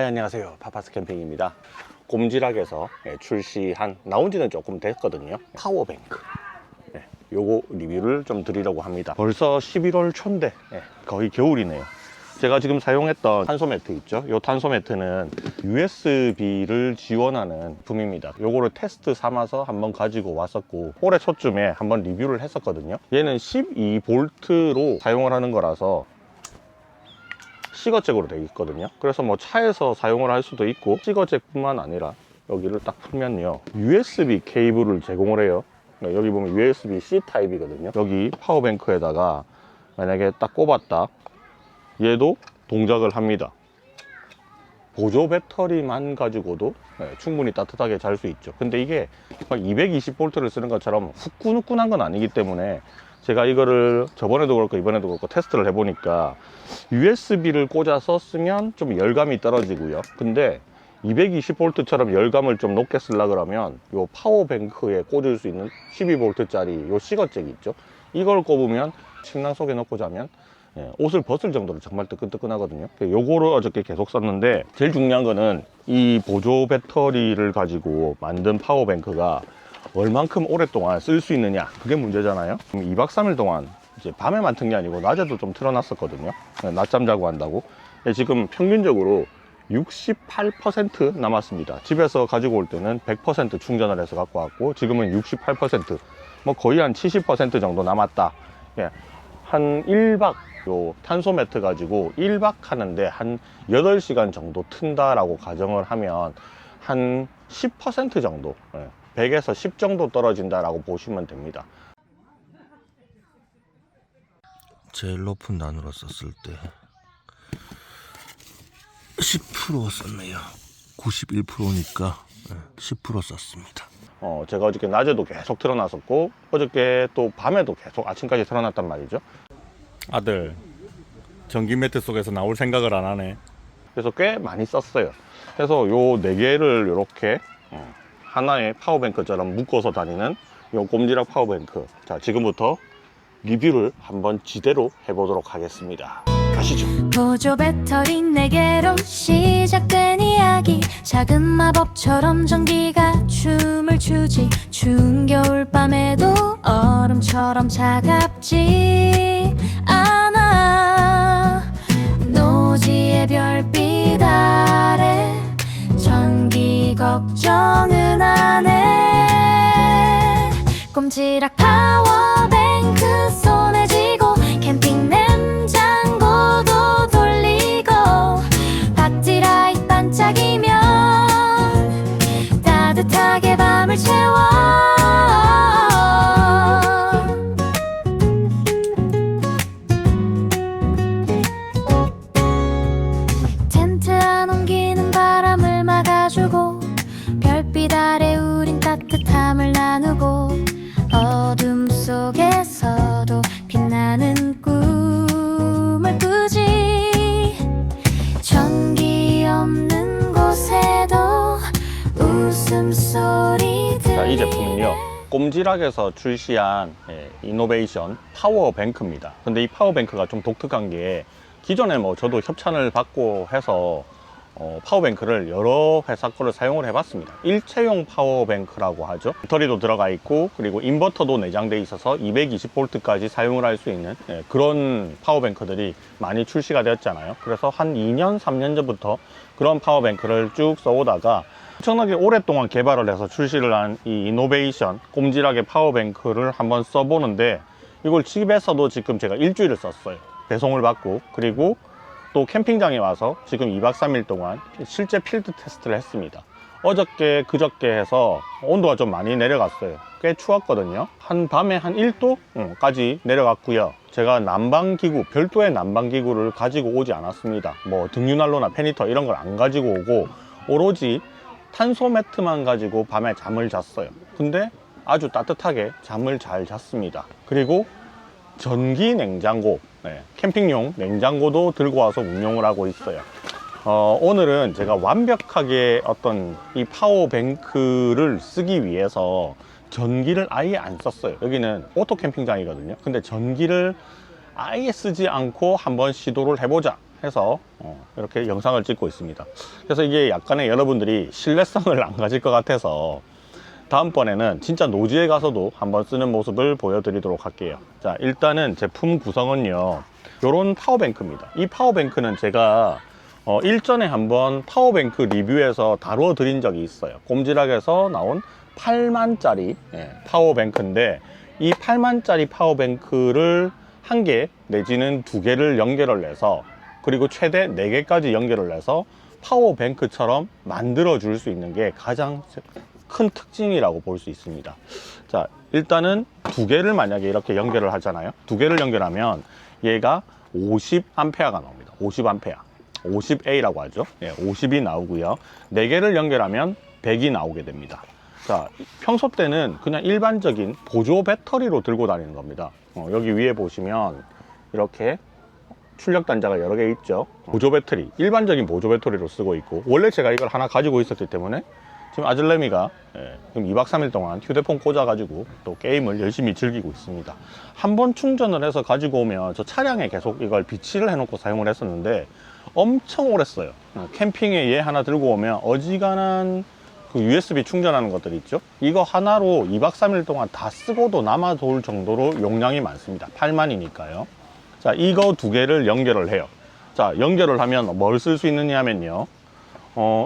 안녕하세요. 파파스 캠핑입니다. 꼼지락에서 출시한, 나온 지는 조금 됐거든요. 파워뱅크. 요거 리뷰를 좀 드리려고 합니다. 벌써 11월 초인데 거의 겨울이네요. 제가 지금 사용했던 탄소 매트 있죠? 이 탄소 매트는 USB를 지원하는 제품입니다. 요거를 테스트 삼아서 한번 가지고 왔었고, 올해 초쯤에 한번 리뷰를 했었거든요. 얘는 12V로 사용을 하는 거라서 시거잭으로 되어 있거든요. 그래서 뭐 차에서 사용을 할 수도 있고, 시거잭뿐만 아니라 여기를 딱 풀면요, USB 케이블을 제공을 해요. 여기 보면 USB-C 타입이거든요. 여기 파워뱅크에다가 만약에 딱 꼽았다, 얘도 동작을 합니다. 보조 배터리만 가지고도 충분히 따뜻하게 잘 수 있죠. 근데 이게 220V를 쓰는 것처럼 후끈후끈한 건 아니기 때문에, 제가 이거를 저번에도 그렇고 이번에도 그렇고 테스트를 해보니까 USB를 꽂아서 쓰면 좀 열감이 떨어지고요. 근데 220V처럼 열감을 좀 높게 쓰려고 그러면 요 파워뱅크에 꽂을 수 있는 12V짜리 요 시거잭이 있죠. 이걸 꼽으면 침낭 속에 넣고 자면 옷을 벗을 정도로 정말 뜨끈뜨끈하거든요. 요거를 어저께 계속 썼는데, 제일 중요한 거는 이 보조 배터리를 가지고 만든 파워뱅크가 얼만큼 오랫동안 쓸 수 있느냐, 그게 문제잖아요. 2박 3일 동안 이제 밤에만 튼 게 아니고 낮에도 좀 틀어놨었거든요. 낮잠 자고 한다고. 지금 평균적으로 68% 남았습니다. 집에서 가지고 올 때는 100% 충전을 해서 갖고 왔고, 지금은 68%, 뭐 거의 한 70% 정도 남았다. 한 1박, 요 탄소 매트 가지고 1박 하는데 한 8시간 정도 튼다라고 가정을 하면 한 10% 정도, 100에서 10 정도 떨어진다라고 보시면 됩니다. 제일 높은 난으로 썼을 때 10% 썼네요. 91%니까 10% 썼습니다. 제가 어저께 낮에도 계속 틀어놨었고, 어저께 또 밤에도 계속 아침까지 틀어놨단 말이죠. 아들, 전기 매트 속에서 나올 생각을 안 하네. 그래서 꽤 많이 썼어요. 그래서 요 4개를 이렇게 하나의 파워뱅크처럼 묶어서 다니는 요 꼼지락 파워뱅크. 자, 지금부터 리뷰를 한번 지대로 해보도록 하겠습니다. 가시죠. 보조 배터리 4개로 시작된 이야기, 작은 마법처럼 전기가 춤을 추지. 추운 겨울밤에도 얼음처럼 차갑지 않아. 노지의 별빛 아래 전기 걱정은 안 해. 꼼지락 파워뱅크 손에 쥐고 캠핑 냉장고도 돌리고, 바티라이트 반짝이면 따뜻하게 밤을 채워. 텐트 안 옮기는 바람을 막아주고, 별빛 아래 우린 따뜻함을 나누고, 어둠 속에서도 빛나는 꿈을 꾸지. 전기 없는 곳에도 웃음소리 들리네. 자, 이 제품은요, 꼼지락에서 출시한 이노베이션 파워뱅크입니다. 근데 이 파워뱅크가 좀 독특한 게, 기존에 뭐 저도 협찬을 받고 해서 파워뱅크를 여러 회사 거를 사용을 해봤습니다. 일체형 파워뱅크라고 하죠. 배터리도 들어가 있고, 그리고 인버터도 내장되어 있어서 220V까지 사용을 할 수 있는 그런 파워뱅크들이 많이 출시가 되었잖아요. 그래서 한 2년, 3년 전부터 그런 파워뱅크를 쭉 써오다가 엄청나게 오랫동안 개발을 해서 출시를 한 이 이노베이션 꼼지락의 파워뱅크를 한번 써보는데, 이걸 집에서도 지금 제가 일주일을 썼어요. 배송을 받고, 그리고 또 캠핑장에 와서 지금 2박 3일 동안 실제 필드 테스트를 했습니다. 어저께 그저께 해서 온도가 좀 많이 내려갔어요. 꽤 추웠거든요. 한 밤에 한 1도까지 내려갔고요. 제가 난방기구, 별도의 난방기구를 가지고 오지 않았습니다. 뭐 등유난로나 페니터 이런 걸 안 가지고 오고, 오로지 탄소 매트만 가지고 밤에 잠을 잤어요. 근데 아주 따뜻하게 잠을 잘 잤습니다. 그리고 전기 냉장고, 캠핑용 냉장고도 들고 와서 운용을 하고 있어요. 오늘은 제가 완벽하게 어떤 이 파워뱅크를 쓰기 위해서 전기를 아예 안 썼어요. 여기는 오토 캠핑장이거든요. 근데 전기를 아예 쓰지 않고 한번 시도를 해보자 해서 이렇게 영상을 찍고 있습니다. 그래서 이게 약간의 여러분들이 신뢰성을 안 가질 것 같아서 다음번에는 진짜 노지에 가서도 한번 쓰는 모습을 보여드리도록 할게요. 자, 일단은 제품 구성은요, 요런 파워뱅크입니다. 이 파워뱅크는 제가 일전에 한번 파워뱅크 리뷰에서 다루어 드린 적이 있어요. 꼼지락에서 나온 8만짜리 파워뱅크인데, 이 8만짜리 파워뱅크를 1개 내지는 2개를 연결을 해서, 그리고 최대 4개까지 연결을 해서 파워뱅크처럼 만들어 줄 수 있는 게 가장 큰 특징이라고 볼 수 있습니다. 자, 일단은 2개를 만약에 이렇게 연결을 하잖아요. 2개를 연결하면 얘가 50A가 나옵니다. 50A. 50A라고 하죠. 50이 나오고요. 4개를 연결하면 100이 나오게 됩니다. 자, 평소 때는 그냥 일반적인 보조 배터리로 들고 다니는 겁니다. 여기 위에 보시면 이렇게 출력 단자가 여러 개 있죠. 보조 배터리, 일반적인 보조 배터리로 쓰고 있고, 원래 제가 이걸 하나 가지고 있었기 때문에 지금 아들내미가 지금 2박 3일 동안 휴대폰 꽂아가지고 또 게임을 열심히 즐기고 있습니다. 한번 충전을 해서 가지고 오면 저 차량에 계속 이걸 비치를 해놓고 사용을 했었는데 엄청 오래 써요. 캠핑에 얘 하나 들고 오면 어지간한 그 USB 충전하는 것들 있죠. 이거 하나로 2박 3일 동안 다 쓰고도 남아 돌 정도로 용량이 많습니다. 8만이니까요. 자, 이거 2개를 연결을 해요. 자, 연결을 하면 뭘 쓸 수 있느냐 하면요,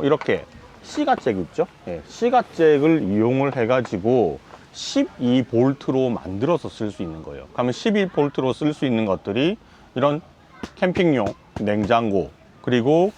이렇게 C가잭 있죠. C가잭을 이용을 해가지고 12V로 만들어서 쓸 수 있는 거예요. 그러면 12V로 쓸 수 있는 것들이 이런 캠핑용 냉장고, 그리고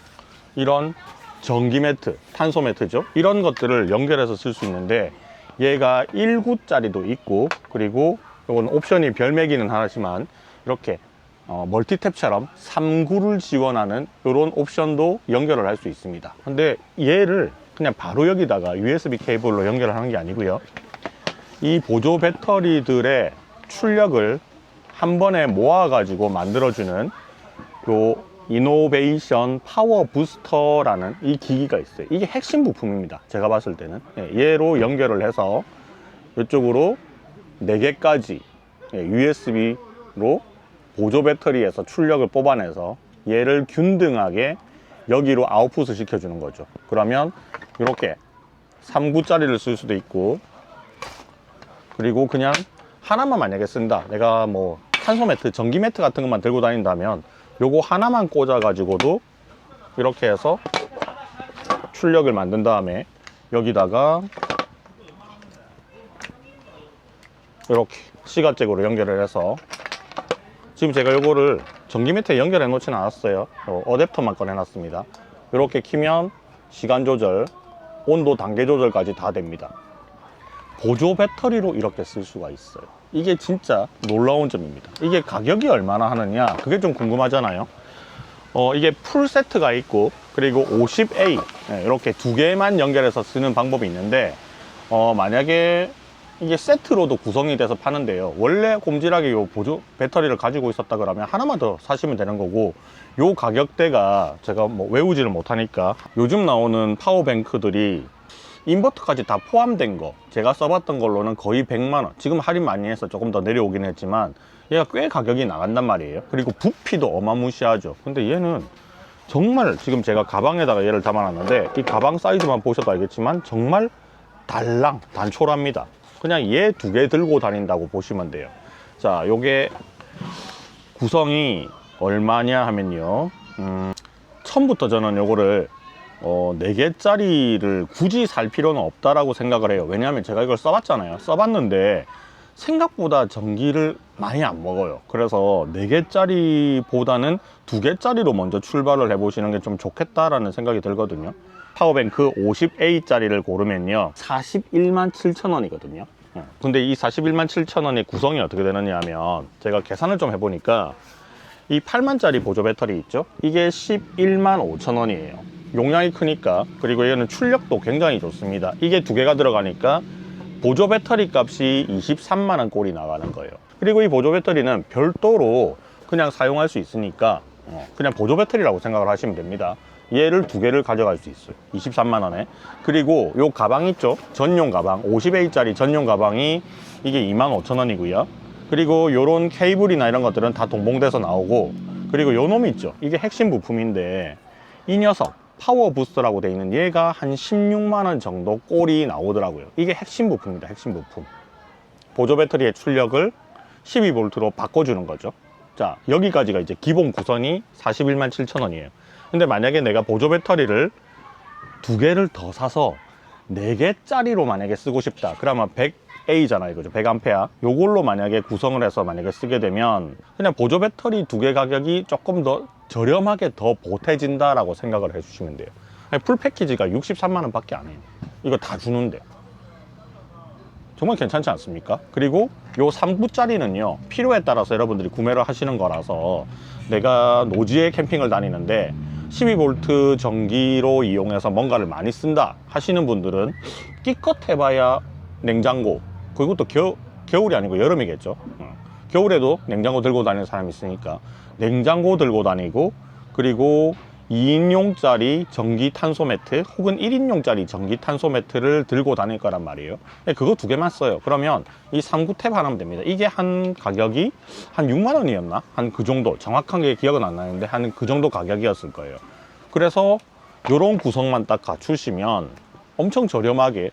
이런 전기 매트, 탄소 매트죠. 이런 것들을 연결해서 쓸 수 있는데, 얘가 1구짜리도 있고, 그리고 이건 옵션이 별매기는 하지만 이렇게 멀티탭처럼 3구를 지원하는 이런 옵션도 연결을 할 수 있습니다. 근데 얘를 그냥 바로 여기다가 USB 케이블로 연결을 하는 게 아니고요, 이 보조 배터리들의 출력을 한 번에 모아 가지고 만들어주는 요 이노베이션 파워 부스터라는 이 기기가 있어요. 이게 핵심 부품입니다. 제가 봤을 때는 얘로 연결을 해서 이쪽으로 4개까지 USB로 보조 배터리에서 출력을 뽑아내서 얘를 균등하게 여기로 아웃풋을 시켜주는 거죠. 그러면 이렇게 3구짜리를 쓸 수도 있고, 그리고 그냥 하나만 만약에 쓴다, 내가 뭐 탄소 매트, 전기 매트 같은 것만 들고 다닌다면 요거 하나만 꽂아 가지고도 이렇게 해서 출력을 만든 다음에 여기다가 이렇게 C가잭으로 연결을 해서, 지금 제가 요거를 전기 매트에 연결해 놓지는 않았어요. 어댑터만 꺼내 놨습니다. 이렇게 키면 시간 조절, 온도 단계 조절까지 다 됩니다. 보조 배터리로 이렇게 쓸 수가 있어요. 이게 진짜 놀라운 점입니다. 이게 가격이 얼마나 하느냐, 그게 좀 궁금하잖아요. 이게 풀 세트가 있고, 그리고 50A 이렇게 2개만 연결해서 쓰는 방법이 있는데, 만약에 이게 세트로도 구성이 돼서 파는데요, 원래 꼼지락에 요 보조 배터리를 가지고 있었다 그러면 하나만 더 사시면 되는 거고, 요 가격대가 제가 뭐 외우지를 못하니까 요즘 나오는 파워뱅크들이 인버터까지 다 포함된 거, 제가 써봤던 걸로는 거의 100만원, 지금 할인 많이 해서 조금 더 내려오긴 했지만 얘가 꽤 가격이 나간단 말이에요. 그리고 부피도 어마무시하죠. 근데 얘는 정말, 지금 제가 가방에다가 얘를 담아놨는데 이 가방 사이즈만 보셔도 알겠지만 정말 달랑 단촐합니다. 그냥 얘 2개 들고 다닌다고 보시면 돼요. 자, 요게 구성이 얼마냐 하면요, 처음부터 저는 요거를 4개짜리를 굳이 살 필요는 없다라고 생각을 해요. 왜냐하면 제가 이걸 써봤잖아요. 써봤는데 생각보다 전기를 많이 안 먹어요. 그래서 4개짜리보다는 2개짜리로 먼저 출발을 해보시는 게 좀 좋겠다라는 생각이 들거든요. 파워뱅크 50A짜리를 고르면요 41만 7천원이거든요 근데 이 41만 7천원의 구성이 어떻게 되느냐 하면, 제가 계산을 좀 해보니까 이 8만짜리 보조 배터리 있죠, 이게 11만 5천원이에요 용량이 크니까. 그리고 얘는 출력도 굉장히 좋습니다. 이게 2개가 들어가니까 보조 배터리 값이 23만원 꼴이 나가는 거예요. 그리고 이 보조 배터리는 별도로 그냥 사용할 수 있으니까 그냥 보조 배터리라고 생각을 하시면 됩니다. 얘를 2개를 가져갈 수 있어요. 23만원에. 그리고 요 가방 있죠, 전용 가방, 50A짜리 전용 가방이 이게 25,000원이고요. 그리고 요런 케이블이나 이런 것들은 다 동봉돼서 나오고, 그리고 요 놈이 있죠. 이게 핵심 부품인데 이 녀석 파워 부스터라고 돼 있는 얘가 한 16만원 정도 꼴이 나오더라고요. 이게 핵심 부품입니다. 핵심 부품. 보조 배터리의 출력을 12V로 바꿔주는 거죠. 자, 여기까지가 이제 기본 구성이 41만 7천원이에요. 근데 만약에 내가 보조 배터리를 2개를 더 사서 4개짜리로 만약에 쓰고 싶다. 그러면 100A잖아요. 이거죠. 100A. 요걸로 만약에 구성을 해서 만약에 쓰게 되면 그냥 보조 배터리 2개 가격이 조금 더 저렴하게 더 보태진다라고 생각을 해주시면 돼요. 풀 패키지가 63만원 밖에 안 해요. 이거 다 주는데. 정말 괜찮지 않습니까? 그리고 요 3구짜리는요, 필요에 따라서 여러분들이 구매를 하시는 거라서 내가 노지에 캠핑을 다니는데 12V 전기로 이용해서 뭔가를 많이 쓴다 하시는 분들은 끼껏 해봐야 냉장고, 그것도 겨울이 아니고 여름이겠죠. 겨울에도 냉장고 들고 다니는 사람이 있으니까 냉장고 들고 다니고, 그리고 2인용짜리 전기 탄소 매트 혹은 1인용짜리 전기 탄소 매트를 들고 다닐 거란 말이에요. 그거 2개만 써요. 그러면 이 3구 탭 하나면 됩니다. 이게 한 가격이 한 6만 원이었나? 한 그 정도, 정확하게 기억은 안 나는데 한 그 정도 가격이었을 거예요. 그래서 요런 구성만 딱 갖추시면 엄청 저렴하게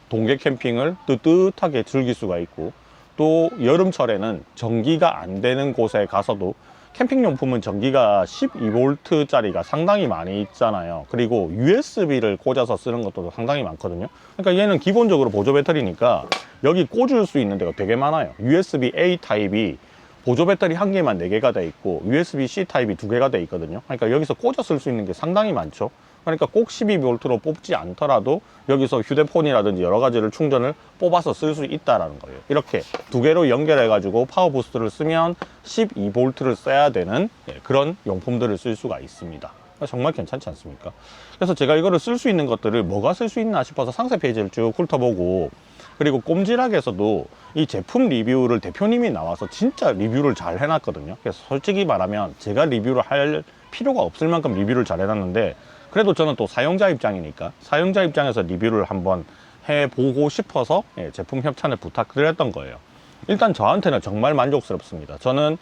동계 캠핑을 뜨뜻하게 즐길 수가 있고, 또 여름철에는 전기가 안 되는 곳에 가서도 캠핑용품은 전기가 12V짜리가 상당히 많이 있잖아요. 그리고 USB를 꽂아서 쓰는 것도 상당히 많거든요. 그러니까 얘는 기본적으로 보조 배터리니까 여기 꽂을 수 있는 데가 되게 많아요. USB-A 타입이 보조 배터리 1개만 4개가 돼 있고 USB-C 타입이 2개가 돼 있거든요. 그러니까 여기서 꽂아 쓸 수 있는 게 상당히 많죠. 그러니까 꼭 12V로 뽑지 않더라도 여기서 휴대폰이라든지 여러 가지를 충전을 뽑아서 쓸 수 있다라는 거예요. 이렇게 2개로 연결해 가지고 파워 부스트를 쓰면 12V를 써야 되는 그런 용품들을 쓸 수가 있습니다. 정말 괜찮지 않습니까? 그래서 제가 이거를 쓸 수 있는 것들을 뭐가 쓸 수 있나 싶어서 상세 페이지를 쭉 훑어보고, 그리고 꼼지락에서도 이 제품 리뷰를 대표님이 나와서 진짜 리뷰를 잘 해놨거든요. 그래서 솔직히 말하면 제가 리뷰를 할 필요가 없을 만큼 리뷰를 잘 해놨는데, 그래도 저는 또 사용자 입장이니까 사용자 입장에서 리뷰를 한번 해보고 싶어서 제품 협찬을 부탁드렸던 거예요. 일단 저한테는 정말 만족스럽습니다. 저는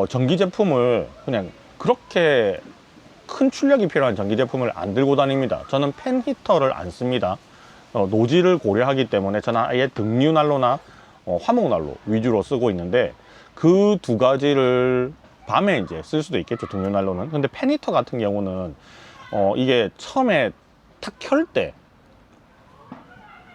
전기 제품을 그냥 그렇게 큰 출력이 필요한 전기 제품을 안 들고 다닙니다. 저는 팬 히터를 안 씁니다. 노지를 고려하기 때문에 저는 아예 등유 난로나 화목 난로 위주로 쓰고 있는데, 그 2가지를 밤에 이제 쓸 수도 있겠죠, 등유 난로는. 근데 팬 히터 같은 경우는 이게 처음에 탁 켤 때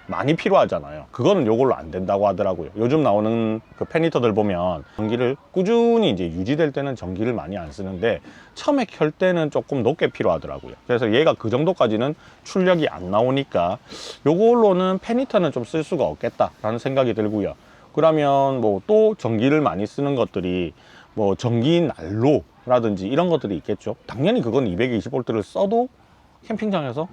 많이 필요하잖아요. 그거는 요걸로 안 된다고 하더라고요. 요즘 나오는 그 팬히터들 보면 전기를 꾸준히 이제 유지될 때는 전기를 많이 안 쓰는데 처음에 켤 때는 조금 높게 필요하더라고요. 그래서 얘가 그 정도까지는 출력이 안 나오니까 요걸로는 팬히터는 좀 쓸 수가 없겠다라는 생각이 들고요. 그러면 뭐 또 전기를 많이 쓰는 것들이 뭐 전기 난로라든지 이런 것들이 있겠죠. 당연히 그건 220V를 써도 캠핑장에서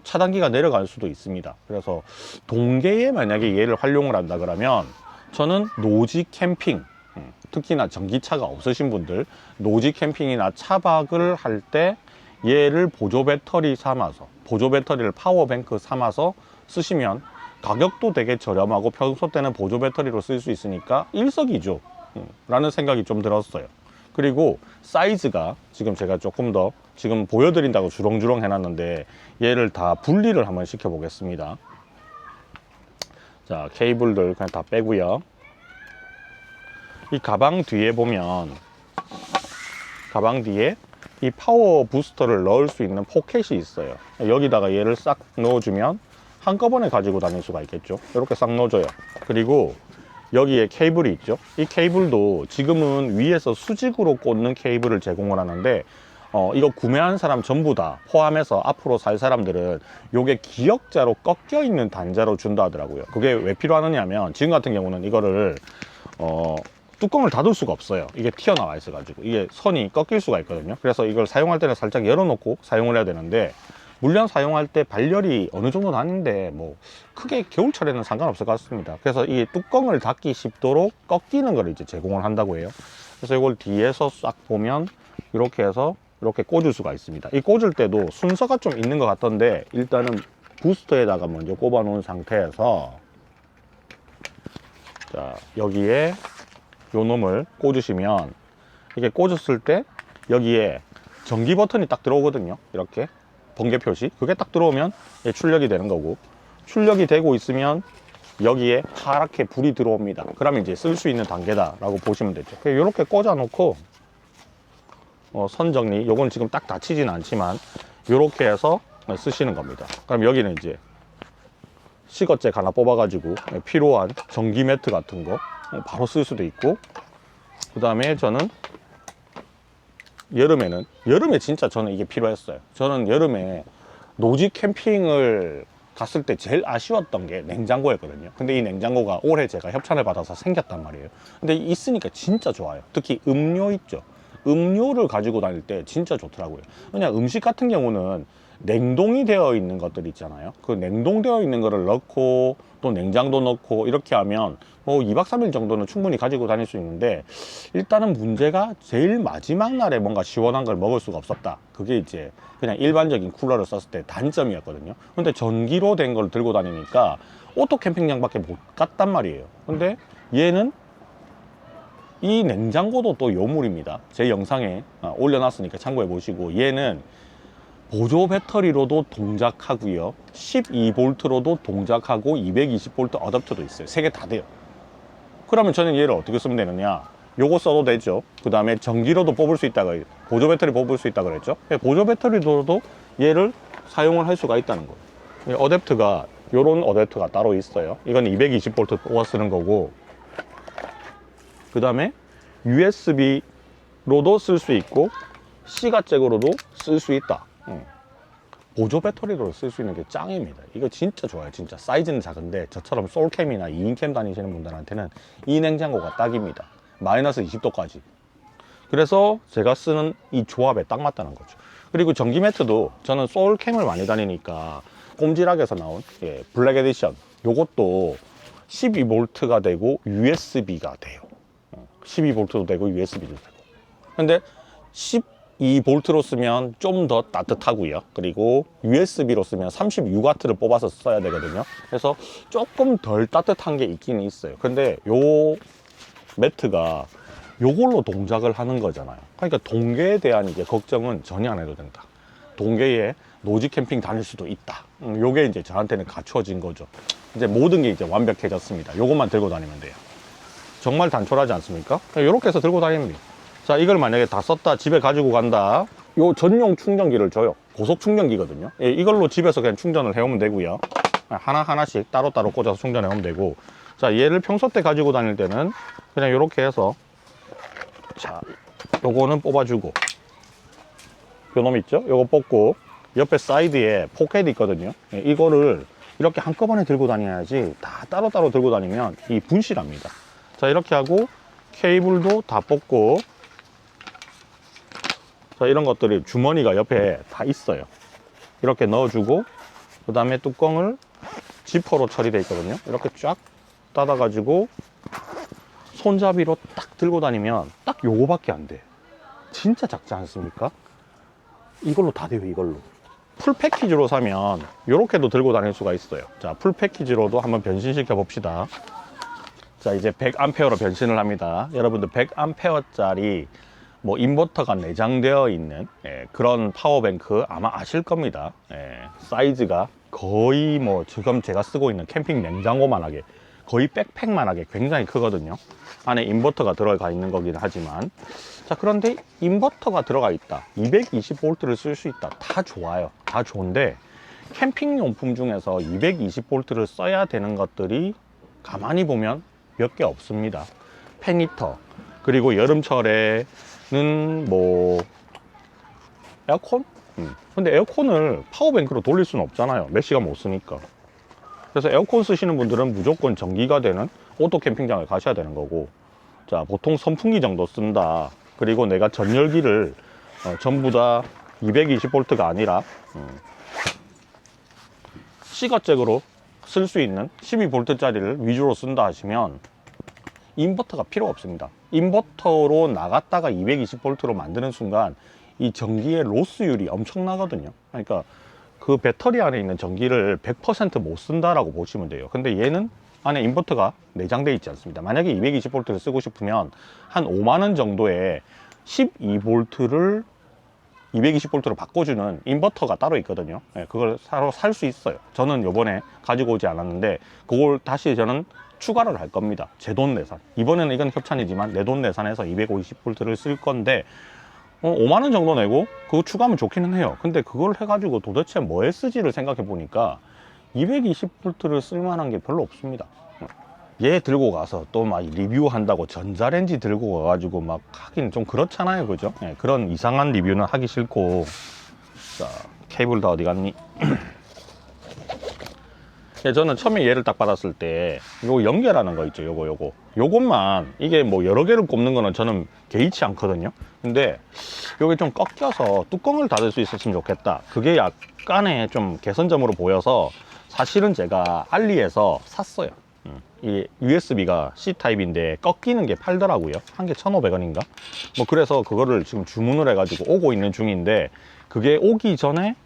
차단기가 내려갈 수도 있습니다. 그래서 동계에 만약에 얘를 활용을 한다 그러면 저는 노지 캠핑, 특히나 전기차가 없으신 분들 노지 캠핑이나 차박을 할 때 얘를 보조 배터리 삼아서, 보조 배터리를 파워뱅크 삼아서 쓰시면 가격도 되게 저렴하고 평소 때는 보조 배터리로 쓸 수 있으니까 일석이조 라는 생각이 좀 들었어요. 그리고 사이즈가 지금 제가 조금 더 지금 보여드린다고 주렁주렁 해놨는데 얘를 다 분리를 한번 시켜 보겠습니다. 자, 케이블들 그냥 다 빼고요. 이 가방 뒤에 보면, 가방 뒤에 이 파워 부스터를 넣을 수 있는 포켓이 있어요. 여기다가 얘를 싹 넣어주면 한꺼번에 가지고 다닐 수가 있겠죠. 이렇게 싹 넣어줘요. 그리고 여기에 케이블이 있죠. 이 케이블도 지금은 위에서 수직으로 꽂는 케이블을 제공을 하는데 이거 구매한 사람 전부 다 포함해서 앞으로 살 사람들은 요게 기역자로 꺾여 있는 단자로 준다 하더라고요. 그게 왜 필요하느냐 하면 지금 같은 경우는 이거를 뚜껑을 닫을 수가 없어요. 이게 튀어나와 있어 가지고 이게 선이 꺾일 수가 있거든요. 그래서 이걸 사용할 때는 살짝 열어놓고 사용을 해야 되는데, 물론 사용할 때 발열이 어느 정도 나는데 뭐 크게 겨울철에는 상관없을 것 같습니다. 그래서 이 뚜껑을 닫기 쉽도록 꺾이는 걸 이제 제공을 한다고 해요. 그래서 이걸 뒤에서 싹 보면 이렇게 해서 이렇게 꽂을 수가 있습니다. 이 꽂을 때도 순서가 좀 있는 것 같던데, 일단은 부스터에다가 먼저 꼽아 놓은 상태에서 자, 여기에 요 놈을 꽂으시면 이게 꽂았을 때 여기에 전기 버튼이 딱 들어오거든요. 이렇게 번개 표시, 그게 딱 들어오면 출력이 되는 거고, 출력이 되고 있으면 여기에 파랗게 불이 들어옵니다. 그러면 이제 쓸 수 있는 단계다 라고 보시면 되죠. 이렇게 꽂아 놓고 선 정리, 요건 지금 딱 닫히진 않지만 이렇게 해서 쓰시는 겁니다. 그럼 여기는 이제 시거잭 하나 뽑아 가지고 필요한 전기 매트 같은 거 바로 쓸 수도 있고, 그 다음에 저는 여름에 진짜 저는 이게 필요했어요. 저는 여름에 노지 캠핑을 갔을 때 제일 아쉬웠던 게 냉장고였거든요. 근데 이 냉장고가 올해 제가 협찬을 받아서 생겼단 말이에요. 근데 있으니까 진짜 좋아요. 특히 음료 있죠. 음료를 가지고 다닐 때 진짜 좋더라고요. 그냥 음식 같은 경우는 냉동이 되어 있는 것들 있잖아요. 그 냉동되어 있는 거를 넣고 또 냉장도 넣고 이렇게 하면 뭐 2박 3일 정도는 충분히 가지고 다닐 수 있는데, 일단은 문제가 제일 마지막 날에 뭔가 시원한 걸 먹을 수가 없었다. 그게 이제 그냥 일반적인 쿨러를 썼을 때 단점이었거든요. 근데 전기로 된 걸 들고 다니니까 오토 캠핑장밖에 못 갔단 말이에요. 근데 얘는 이 냉장고도 또 요물입니다. 제 영상에 올려놨으니까 참고해 보시고, 얘는 보조 배터리로도 동작하고요, 12V로도 동작하고 220V 어댑터도 있어요. 3개 다 돼요. 그러면 저는 얘를 어떻게 쓰면 되느냐, 요거 써도 되죠. 그 다음에 전기로도 뽑을 수 있다고, 보조 배터리 뽑을 수 있다고 그랬죠. 보조 배터리로도 얘를 사용을 할 수가 있다는 거예요. 어댑터가, 요런 어댑터가 따로 있어요. 이건 220V 뽑아 쓰는 거고, 그 다음에 USB로도 쓸 수 있고 C가잭으로도 쓸 수 있다. 보조 배터리로 쓸 수 있는 게 짱입니다. 이거 진짜 좋아요. 진짜 사이즈는 작은데 저처럼 솔캠이나 2인캠 다니시는 분들한테는 이 냉장고가 딱입니다. 마이너스 20도까지. 그래서 제가 쓰는 이 조합에 딱 맞다는 거죠. 그리고 전기 매트도 저는 솔캠을 많이 다니니까 꼼지락에서 나온 블랙 에디션, 요것도 12V가 되고 USB가 돼요. 12V도 되고 USB도 되고. 근데 12V로 쓰면 좀 더 따뜻하고요. 그리고 USB로 쓰면 36W를 뽑아서 써야 되거든요. 그래서 조금 덜 따뜻한 게 있긴 있어요. 근데 요 매트가 요걸로 동작을 하는 거잖아요. 그러니까 동계에 대한 이제 걱정은 전혀 안 해도 된다. 동계에 노지 캠핑 다닐 수도 있다. 요게 이제 저한테는 갖추어진 거죠. 이제 모든 게 이제 완벽해졌습니다. 요것만 들고 다니면 돼요. 정말 단촐하지 않습니까? 이렇게 해서 들고 다니면 돼요. 자, 이걸 만약에 다 썼다, 집에 가지고 간다, 요 전용 충전기를 줘요. 고속 충전기거든요. 이걸로 집에서 그냥 충전을 해오면 되고요. 하나하나씩 따로따로 꽂아서 충전해오면 되고, 자, 얘를 평소 때 가지고 다닐 때는 그냥 이렇게 해서, 자, 요거는 뽑아주고, 요놈 있죠? 요거 뽑고, 옆에 사이드에 포켓 있거든요. 이거를 이렇게 한꺼번에 들고 다녀야지, 다 따로따로 들고 다니면 이 분실합니다. 자, 이렇게 하고 케이블도 다 뽑고, 자, 이런 것들이 주머니가 옆에 다 있어요. 이렇게 넣어주고, 그 다음에 뚜껑을 지퍼로 처리되어 있거든요. 이렇게 쫙 닫아 가지고 손잡이로 딱 들고 다니면 딱 요거밖에 안 돼. 진짜 작지 않습니까? 이걸로 다 돼요. 이걸로 풀 패키지로 사면 이렇게도 들고 다닐 수가 있어요. 자, 풀 패키지로도 한번 변신시켜 봅시다. 자, 이제 100A로 변신을 합니다. 여러분들 100A짜리 뭐 인버터가 내장되어 있는 그런 파워뱅크 아마 아실 겁니다. 사이즈가 거의 뭐 지금 제가 쓰고 있는 캠핑 냉장고만하게, 거의 백팩만하게 굉장히 크거든요. 안에 인버터가 들어가 있는 거긴 하지만, 자, 그런데 인버터가 들어가 있다, 220V를 쓸 수 있다, 다 좋아요. 다 좋은데 캠핑용품 중에서 220V를 써야 되는 것들이 가만히 보면 몇 개 없습니다. 팬히터, 그리고 여름철에는 뭐 에어컨? 근데 에어컨을 파워뱅크로 돌릴 수는 없잖아요. 몇 시간 못 쓰니까. 그래서 에어컨 쓰시는 분들은 무조건 전기가 되는 오토 캠핑장을 가셔야 되는 거고, 자, 보통 선풍기 정도 쓴다, 그리고 내가 전열기를 전부 다 220V가 아니라 C가잭으로 쓸 수 있는 12V짜리를 위주로 쓴다 하시면 인버터가 필요 없습니다. 인버터로 나갔다가 220V로 만드는 순간 이 전기의 로스율이 엄청나거든요. 그러니까 그 배터리 안에 있는 전기를 100% 못 쓴다라고 보시면 돼요. 근데 얘는 안에 인버터가 내장되어 있지 않습니다. 만약에 220V를 쓰고 싶으면 한 5만 원 정도의 12V를 220V로 바꿔주는 인버터가 따로 있거든요. 네, 그걸 사러 살 수 있어요. 저는 요번에 가지고 오지 않았는데 그걸 다시 저는 추가를 할 겁니다. 제 돈 내산. 이번에는 이건 협찬이지만 내 돈 내산해서 250V를 쓸 건데 5만 원 정도 내고 그거 추가하면 좋기는 해요. 근데 그걸 해가지고 도대체 뭐에 쓰지를 생각해 보니까 220V를 쓸만한 게 별로 없습니다. 얘 들고 가서 또 막 리뷰한다고 전자레인지 들고 가가지고 막 하긴 좀 그렇잖아요, 그죠? 네, 그런 이상한 리뷰는 하기 싫고. 자, 케이블 다 어디 갔니? 예, 저는 처음에 얘를 딱 받았을 때 요거 연결하는 거 있죠, 요것만 이게 뭐 여러 개를 꼽는 거는 저는 개의치 않거든요. 근데 요게 좀 꺾여서 뚜껑을 닫을 수 있었으면 좋겠다. 그게 약간의 좀 개선점으로 보여서 사실은 제가 알리에서 샀어요. 이 USB가 C타입인데 꺾이는 게 팔더라고요. 한 개 1,500원인가? 뭐 그래서 그거를 지금 주문을 해가지고 오고 있는 중인데 그게 오기 전에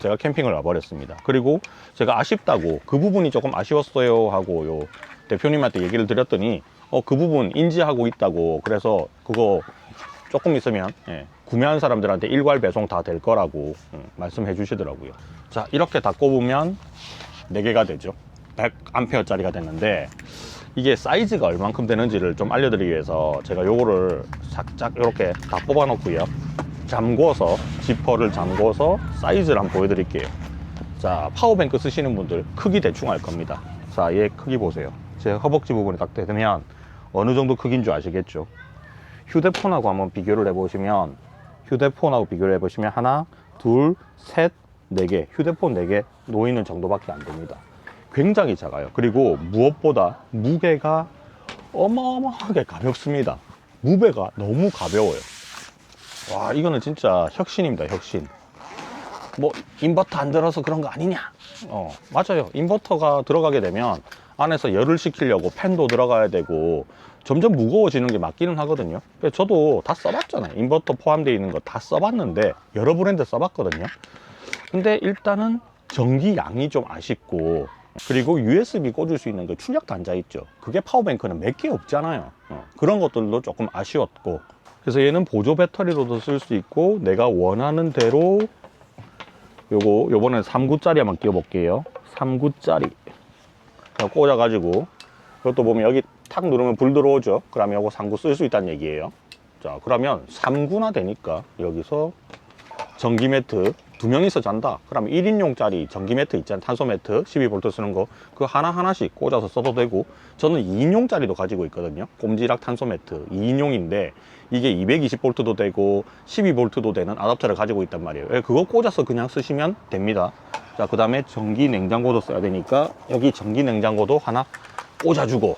제가 캠핑을 와버렸습니다. 그리고 제가 아쉽다고 그 부분이 조금 아쉬웠어요 하고 요 대표님한테 얘기를 드렸더니 그 부분 인지하고 있다고, 그래서 그거 조금 있으면 구매한 사람들한테 일괄 배송 다 될 거라고 말씀해 주시더라고요. 자, 이렇게 다 꼽으면 4개가 되죠. 100A 짜리가 됐는데 이게 사이즈가 얼만큼 되는지를 좀 알려드리기 위해서 제가 요거를 살짝 이렇게 다 뽑아 놓고요, 잠궈서 지퍼를 잠궈서 사이즈를 한번 보여드릴게요. 자, 파워뱅크 쓰시는 분들 크기 대충 알 겁니다. 자, 얘 크기 보세요. 제 허벅지 부분이 딱 되면 어느 정도 크기인 줄 아시겠죠? 휴대폰하고 한번 비교를 해보시면 하나, 둘, 셋, 4개, 휴대폰 4개 놓이는 정도밖에 안 됩니다. 굉장히 작아요. 그리고 무엇보다 무게가 어마어마하게 가볍습니다. 무게가 너무 가벼워요. 와, 이거는 진짜 혁신입니다, 혁신. 뭐 인버터 안 들어서 그런 거 아니냐? 맞아요. 인버터가 들어가게 되면 안에서 열을 식히려고 팬도 들어가야 되고 점점 무거워지는 게 맞기는 하거든요. 저도 다 써봤잖아요. 인버터 포함되어 있는 거 다 써봤는데 여러 브랜드 써봤거든요. 근데 일단은 전기 양이 좀 아쉽고, 그리고 USB 꽂을 수 있는 그 출력 단자 있죠. 그게 파워뱅크는 몇 개 없잖아요. 그런 것들도 조금 아쉬웠고, 그래서 얘는 보조 배터리로도 쓸 수 있고 내가 원하는 대로 요번에 3구짜리 한번 끼워 볼게요. 3구짜리 꽂아 가지고, 그것도 보면 여기 탁 누르면 불 들어오죠. 그러면 요거 3구 쓸 수 있다는 얘기예요. 자, 그러면 3구나 되니까 여기서 전기 매트 2명이서 잔다. 그러면 1인용짜리 전기 매트 있잖아요. 탄소 매트 12V 쓰는 거, 그거 하나하나씩 꽂아서 써도 되고, 저는 2인용짜리도 가지고 있거든요. 꼼지락 탄소 매트 2인용인데 이게 220V도 되고 12V도 되는 아답터를 가지고 있단 말이에요. 그거 꽂아서 그냥 쓰시면 됩니다. 자, 그 다음에 전기 냉장고도 써야 되니까 여기 전기 냉장고도 하나 꽂아주고.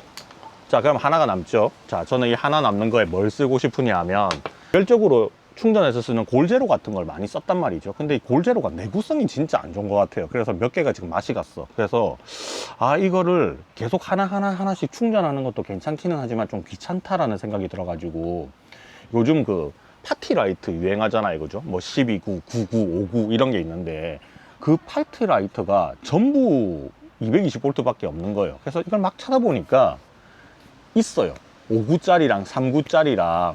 자, 그럼 하나가 남죠. 자, 저는 이 하나 남는 거에 뭘 쓰고 싶으냐 하면 별적으로 충전해서 쓰는 골제로 같은 걸 많이 썼단 말이죠. 근데 이 골제로가 내구성이 진짜 안 좋은 것 같아요. 그래서 몇 개가 지금 맛이 갔어. 그래서 이거를 계속 하나씩 충전하는 것도 괜찮기는 하지만 좀 귀찮다라는 생각이 들어가지고, 요즘 그 파티라이트 유행하잖아요, 그죠? 뭐 12구, 99, 59 이런 게 있는데 그 파티라이트가 전부 220V 밖에 없는 거예요. 그래서 이걸 막 찾아보니까 있어요. 5구짜리랑 3구짜리랑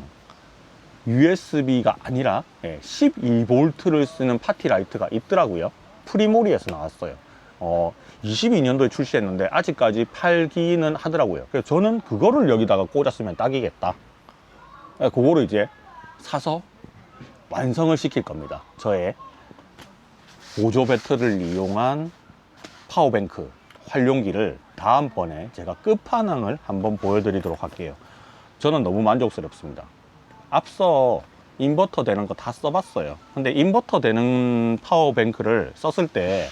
USB가 아니라 12V를 쓰는 파티라이트가 있더라고요. 프리모리에서 나왔어요. 22년도에 출시했는데 아직까지 팔기는 하더라고요. 그래서 저는 그거를 여기다가 꽂았으면 딱이겠다. 그거를 이제 사서 완성을 시킬 겁니다. 저의 보조 배터리를 이용한 파워뱅크 활용기를 다음번에 제가 끝판왕을 한번 보여드리도록 할게요. 저는 너무 만족스럽습니다. 앞서 인버터 되는 거 다 써봤어요. 근데 인버터 되는 파워뱅크를 썼을 때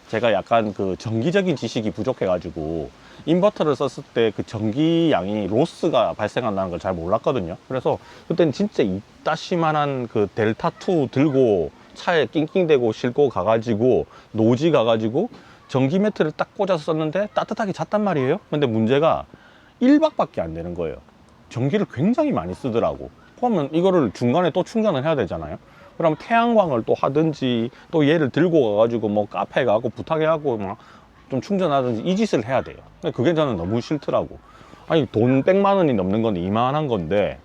제가 약간 그 전기적인 지식이 부족해 가지고 인버터를 썼을 때 그 전기 양이 로스가 발생한다는 걸 잘 몰랐거든요. 그래서 그때는 진짜 이따시만한 그 델타2 들고 차에 낑낑대고 싣고 가가지고 노지 가가지고 전기 매트를 딱 꽂아서 썼는데 따뜻하게 잤단 말이에요. 근데 문제가 1박밖에 안 되는 거예요. 전기를 굉장히 많이 쓰더라고. 그러면 이거를 중간에 또 충전을 해야 되잖아요. 그럼 태양광을 또 하든지 또 얘를 들고 가가지고 뭐 카페 가고 부탁해 하고 막 좀 충전하든지 이 짓을 해야 돼요. 그게 저는 너무 싫더라고. 아니 돈 100만 원이 넘는 건데 이만한 건데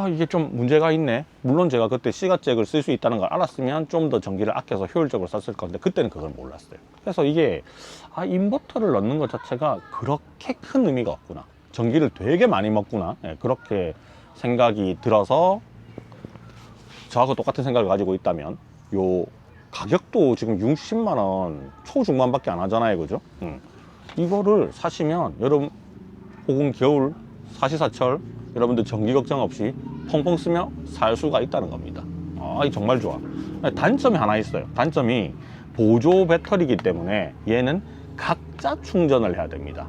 이게 좀 문제가 있네. 물론 제가 그때 시가잭을 쓸 수 있다는 걸 알았으면 좀 더 전기를 아껴서 효율적으로 썼을 건데 그때는 그걸 몰랐어요. 그래서 이게 인버터를 넣는 것 자체가 그렇게 큰 의미가 없구나, 전기를 되게 많이 먹구나, 그렇게 생각이 들어서 저하고 똑같은 생각을 가지고 있다면 요 가격도 지금 60만 원 초중반밖에 안 하잖아요, 그죠? 이거를 사시면 여름 혹은 겨울 사시사철 여러분들 전기 걱정 없이 펑펑 쓰며 살 수가 있다는 겁니다. 이 정말 좋아. 단점이 하나 있어요. 단점이 보조 배터리이기 때문에 얘는 각자 충전을 해야 됩니다.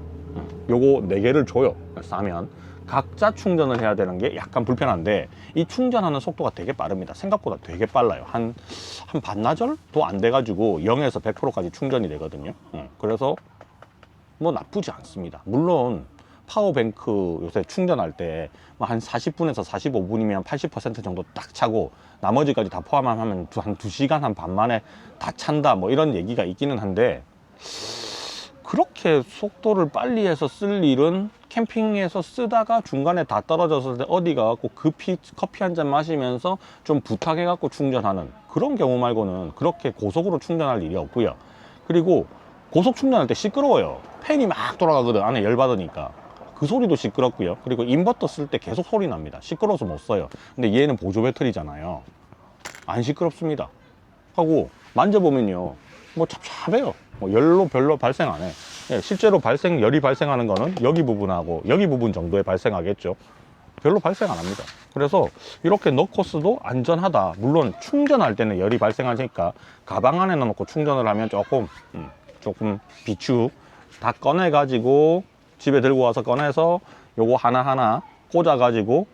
요거 4개를 줘요. 싸면 각자 충전을 해야 되는 게 약간 불편한데, 이 충전하는 속도가 되게 빠릅니다. 생각보다 되게 빨라요. 한 반나절도 안 돼가지고 0에서 100%까지 충전이 되거든요. 그래서 뭐 나쁘지 않습니다. 물론 파워뱅크 요새 충전할 때 한 40분에서 45분이면 80% 정도 딱 차고 나머지까지 다 포함하면 한 2시간 한 반 만에 다 찬다 뭐 이런 얘기가 있기는 한데, 그렇게 속도를 빨리 해서 쓸 일은 캠핑에서 쓰다가 중간에 다 떨어졌을 때 어디 가갖고 급히 커피 한 잔 마시면서 좀 부탁해갖고 충전하는 그런 경우 말고는 그렇게 고속으로 충전할 일이 없고요. 그리고 고속 충전할 때 시끄러워요. 팬이 막 돌아가거든, 안에 열 받으니까. 그 소리도 시끄럽고요. 그리고 인버터 쓸 때 계속 소리 납니다. 시끄러워서 못 써요. 근데 얘는 보조 배터리잖아요. 안 시끄럽습니다. 하고 만져보면요, 뭐 찹찹해요. 뭐 열로 별로 발생 안 해. 실제로 열이 발생하는 거는 여기 부분하고 여기 부분 정도에 발생하겠죠. 별로 발생 안 합니다. 그래서 이렇게 넣고 써도 안전하다. 물론 충전할 때는 열이 발생하니까 가방 안에 넣어놓고 충전을 하면 조금 비추 다 꺼내 가지고 집에 들고 와서 꺼내서 요거 하나하나 꽂아 가지고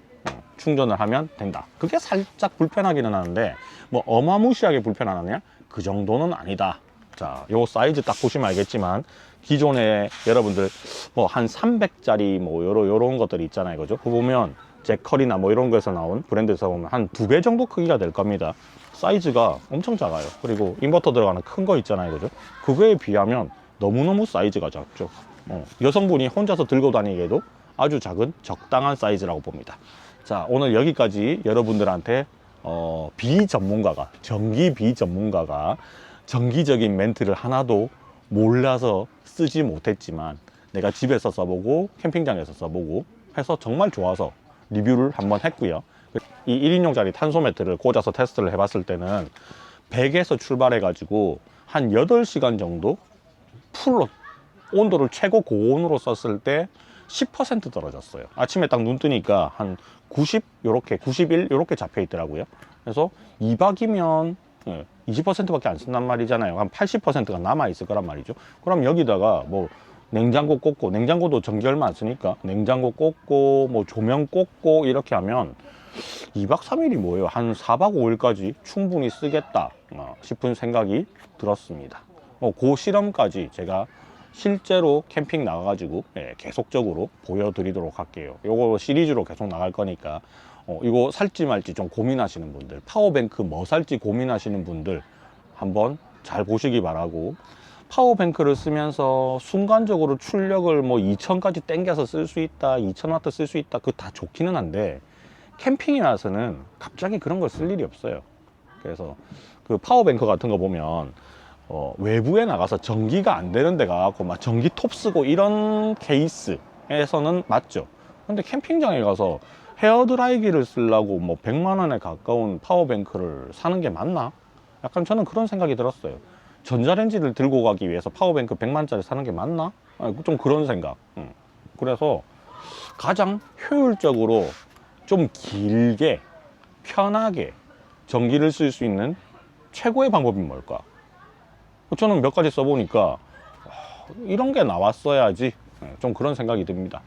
충전을 하면 된다. 그게 살짝 불편하기는 하는데 뭐 어마무시하게 불편하느냐? 그 정도는 아니다. 자, 요 사이즈 딱 보시면 알겠지만 기존에 여러분들 뭐 한 300짜리 뭐 요런 것들이 있잖아요, 그죠? 그거 보면 잭컬이나 뭐 이런 거에서 나온 브랜드에서 보면 한 2배 정도 크기가 될 겁니다. 사이즈가 엄청 작아요. 그리고 인버터 들어가는 큰 거 있잖아요, 그죠? 그거에 비하면 너무너무 사이즈가 작죠. 여성분이 혼자서 들고 다니기에도 아주 작은 적당한 사이즈라고 봅니다. 자, 오늘 여기까지 여러분들한테 전기 비전문가가 정기적인 멘트를 하나도 몰라서 쓰지 못했지만 내가 집에서 써보고 캠핑장에서 써보고 해서 정말 좋아서 리뷰를 한번 했고요. 이 1인용짜리 탄소 매트를 꽂아서 테스트를 해봤을 때는 100에서 출발해 가지고 한 8시간 정도 풀로 온도를 최고 고온으로 썼을 때 10% 떨어졌어요. 아침에 딱 눈 뜨니까 한 90, 요렇게 91 요렇게 잡혀 있더라고요. 그래서 2박이면 20%밖에 안 쓴단 말이잖아요. 한 80%가 남아 있을 거란 말이죠. 그럼 여기다가 뭐 냉장고 꽂고, 냉장고도 전기 얼마 안 쓰니까 냉장고 꽂고 뭐 조명 꽂고 이렇게 하면 2박 3일이 뭐예요? 한 4박 5일까지 충분히 쓰겠다 싶은 생각이 들었습니다. 그 실험까지 제가 실제로 캠핑 나가가지고 계속적으로 보여드리도록 할게요. 요거 시리즈로 계속 나갈 거니까 이거 살지 말지 좀 고민하시는 분들, 파워뱅크 뭐 살지 고민하시는 분들 한번 잘 보시기 바라고, 파워뱅크를 쓰면서 순간적으로 출력을 뭐 2000까지 땡겨서 쓸 수 있다, 2000W 쓸 수 있다, 그거 다 좋기는 한데 캠핑에 나서는 갑자기 그런 걸 쓸 일이 없어요. 그래서 그 파워뱅크 같은 거 보면 외부에 나가서 전기가 안 되는 데 가고 막 전기 톱 쓰고 이런 케이스에서는 맞죠. 근데 캠핑장에 가서 헤어드라이기를 쓰려고 뭐 100만 원에 가까운 파워뱅크를 사는 게 맞나? 약간 저는 그런 생각이 들었어요. 전자레인지를 들고 가기 위해서 파워뱅크 100만짜리 사는 게 맞나? 좀 그런 생각. 그래서 가장 효율적으로 좀 길게 편하게 전기를 쓸 수 있는 최고의 방법이 뭘까? 저는 몇 가지 써보니까 이런 게 나왔어야지 좀 그런 생각이 듭니다.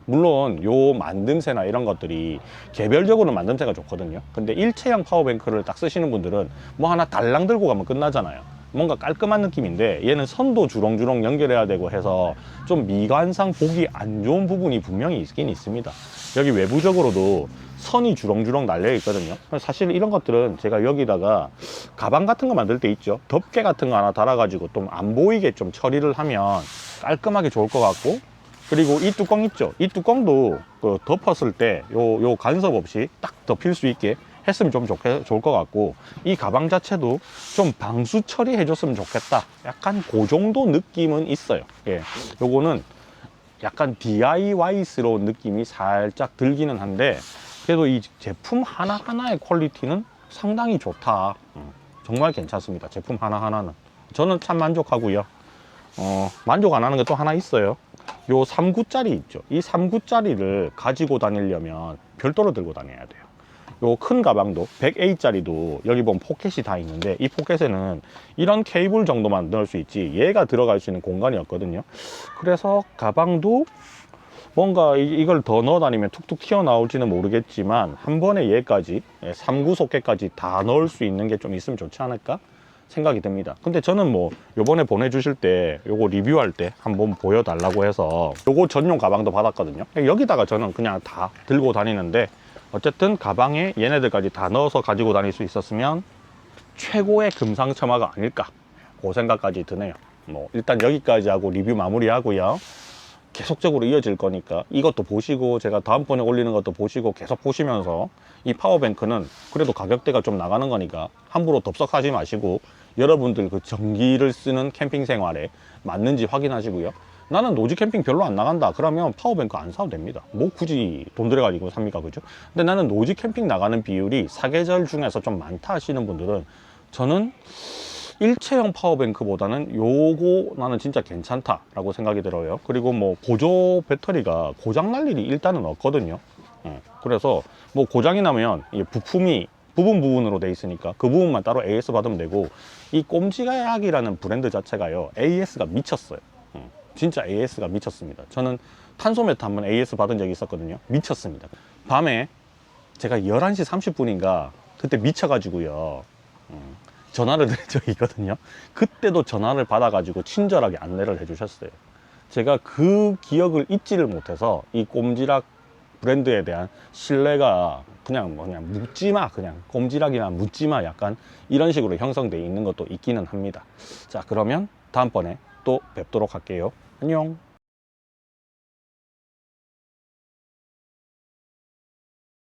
물론 요 만듦새나 이런 것들이 개별적으로 만듦새가 좋거든요. 근데 일체형 파워뱅크를 딱 쓰시는 분들은 뭐 하나 달랑 들고 가면 끝나잖아요. 뭔가 깔끔한 느낌인데 얘는 선도 주렁주렁 연결해야 되고 해서 좀 미관상 보기 안 좋은 부분이 분명히 있긴 있습니다. 여기 외부적으로도 선이 주렁주렁 날려 있거든요. 사실 이런 것들은 제가 여기다가 가방 같은 거 만들 때 있죠, 덮개 같은 거 하나 달아 가지고 좀 안 보이게 좀 처리를 하면 깔끔하게 좋을 것 같고, 그리고 이 뚜껑 있죠? 이 뚜껑도 그 덮었을 때 요 간섭 없이 딱 덮일 수 있게 했으면 좀 좋을 것 같고, 이 가방 자체도 좀 방수 처리해 줬으면 좋겠다. 약간 그 정도 느낌은 있어요. 예, 요거는 약간 DIY스러운 느낌이 살짝 들기는 한데, 그래도 이 제품 하나하나의 퀄리티는 상당히 좋다. 정말 괜찮습니다. 제품 하나하나는. 저는 참 만족하고요. 만족 안 하는 게 또 하나 있어요. 요 3구짜리 있죠. 이 3구짜리를 가지고 다니려면 별도로 들고 다녀야 돼요. 요 큰 가방도 100A짜리도 여기 보면 포켓이 다 있는데, 이 포켓에는 이런 케이블 정도만 넣을 수 있지 얘가 들어갈 수 있는 공간이 없거든요. 그래서 가방도 뭔가 이걸 더 넣어 다니면 툭툭 튀어나올지는 모르겠지만, 한 번에 얘까지 3구 소켓까지 다 넣을 수 있는 게 좀 있으면 좋지 않을까 생각이 듭니다. 근데 저는 뭐 요번에 보내주실 때 요거 리뷰할 때 한번 보여달라고 해서 요거 전용 가방도 받았거든요. 여기다가 저는 그냥 다 들고 다니는데, 어쨌든 가방에 얘네들까지 다 넣어서 가지고 다닐 수 있었으면 최고의 금상첨화가 아닐까, 그 생각까지 드네요. 뭐 일단 여기까지 하고 리뷰 마무리하고요. 계속적으로 이어질 거니까 이것도 보시고, 제가 다음번에 올리는 것도 보시고 계속 보시면서, 이 파워뱅크는 그래도 가격대가 좀 나가는 거니까 함부로 덥석하지 마시고, 여러분들 그 전기를 쓰는 캠핑 생활에 맞는지 확인하시고요. 나는 노지 캠핑 별로 안 나간다 그러면 파워뱅크 안 사도 됩니다. 뭐 굳이 돈 들여가지고 삽니까, 그죠? 근데 나는 노지 캠핑 나가는 비율이 사계절 중에서 좀 많다 하시는 분들은, 저는 일체형 파워뱅크보다는 요거 나는 진짜 괜찮다 라고 생각이 들어요. 그리고 뭐 보조 배터리가 고장 날 일이 일단은 없거든요. 그래서 뭐 고장이 나면 이 부품이 부분으로 돼 있으니까 그 부분만 따로 AS 받으면 되고, 이 꼼지락이라는 브랜드 자체가요, AS가 미쳤어요. 진짜 AS가 미쳤습니다. 저는 탄소매트 한번 AS 받은 적이 있었거든요. 미쳤습니다. 밤에 제가 11시 30분인가 그때 미쳐가지고요, 전화를 드린 적이 있거든요. 그때도 전화를 받아가지고 친절하게 안내를 해주셨어요. 제가 그 기억을 잊지를 못해서 이 꼼지락 브랜드에 대한 신뢰가 그냥 묻지마, 그냥 꼼지락이나 묻지마, 약간 이런 식으로 형성되어 있는 것도 있기는 합니다. 자, 그러면 다음번에 또 뵙도록 할게요. 안녕.